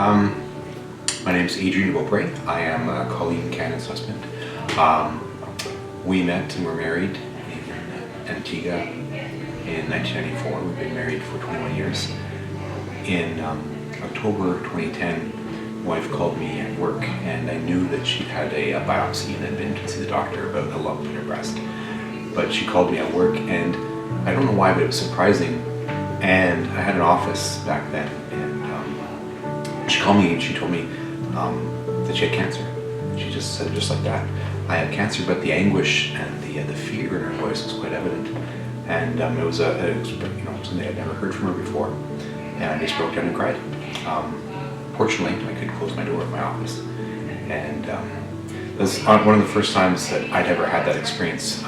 My name is Adrien de Beaupre. I am Colleen and Canada's husband. We met and were married in Antigua in 1994. We've been married for 21 years. In October 2010, my wife called me at work and I knew that she'd had a biopsy and had been to see the doctor about a lump in her breast. But she called me at work and I don't know why, but it was surprising. And I had an office back then, and she called me and she told me that she had cancer. She just said it just like that. I had cancer, but the anguish and the fear in her voice was quite evident. And it was something I'd never heard from her before. And I just broke down and cried. Fortunately, I could close my door of my office. And it was one of the first times that I'd ever had that experience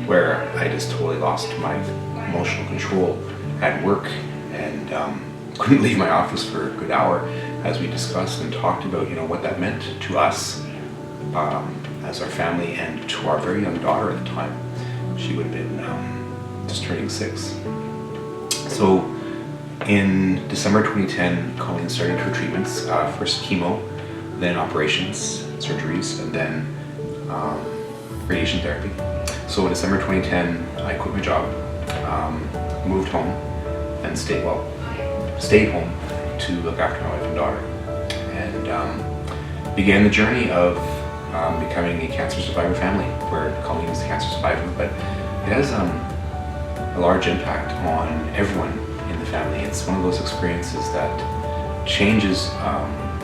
where I just totally lost my emotional control at work and couldn't leave my office for a good hour as we discussed and talked about what that meant to us as our family and to our very young daughter at the time. She would have been just turning 6. So in December 2010, Colleen started her treatments, first chemo, then operations, surgeries, and then radiation therapy. So in December 2010, I quit my job, moved home, and stayed home to look after my wife and daughter, and began the journey of becoming a cancer survivor family, where Colleen is a cancer survivor, but it has a large impact on everyone in the family. It's one of those experiences that changes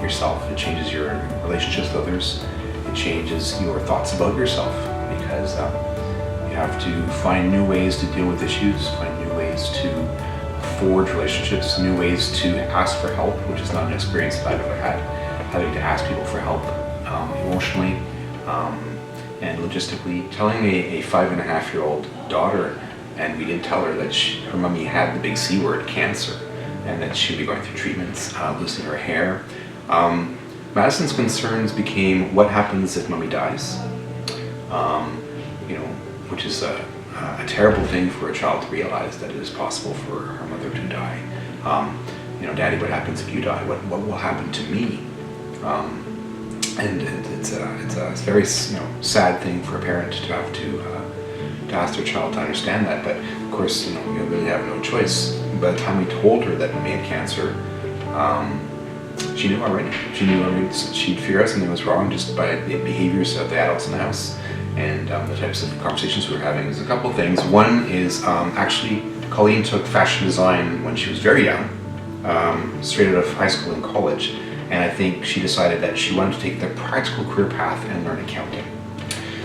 yourself, it changes your relationships with others, it changes your thoughts about yourself, because you have to find new ways to deal with issues, find new ways to forge relationships, new ways to ask for help, which is not an experience that I've ever had, having to ask people for help emotionally and logistically. Telling a 5.5-year-old daughter, and we didn't tell her that her mummy had the big C word, cancer, and that she'd be going through treatments, losing her hair. Madison's concerns became what happens if mummy dies, which is a terrible thing for a child to realize, that it is possible for her mother to die. Daddy, what happens if you die? What will happen to me? And it's a very sad thing for a parent to have to ask their child to understand that. But of course, you really have no choice. By the time we told her that we had cancer, she knew already. She'd figure out something was wrong just by the behaviors of the adults in the house and the types of conversations we were having. There's a couple things. One is actually Colleen took fashion design when she was very young, straight out of high school and college, and I think she decided that she wanted to take the practical career path and learn accounting.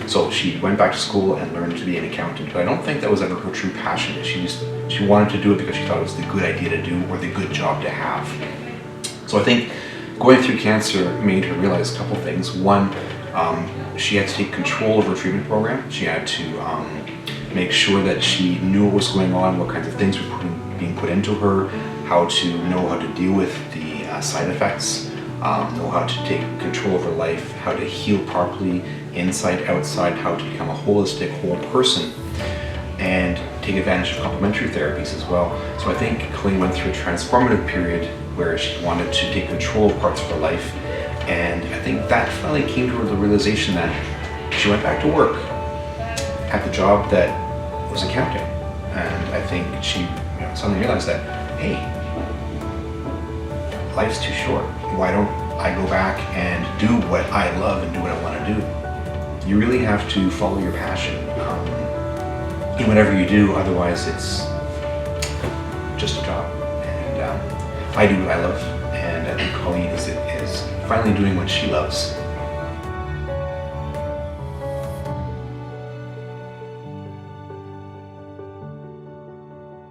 So she went back to school and learned to be an accountant, but I don't think that was ever her true passion. She wanted to do it because she thought it was the good idea to do or the good job to have. So I think going through cancer made her realize a couple things. One, she had to take control of her treatment program. She had to make sure that she knew what was going on, what kinds of things were being put into her, how to know how to deal with the side effects, know how to take control of her life, how to heal properly, inside, outside, how to become a holistic, whole person, and take advantage of complementary therapies as well. So I think Colleen went through a transformative period where she wanted to take control of parts of her life, and I think that finally came to her the realization that she went back to work at the job that was accounting, and I think she suddenly realized that, hey, life's too short. Why don't I go back and do what I love and do what I want to do? You really have to follow your passion in whatever you do, otherwise it's just a job. And I do what I love, and I think Colleen is finally doing what she loves.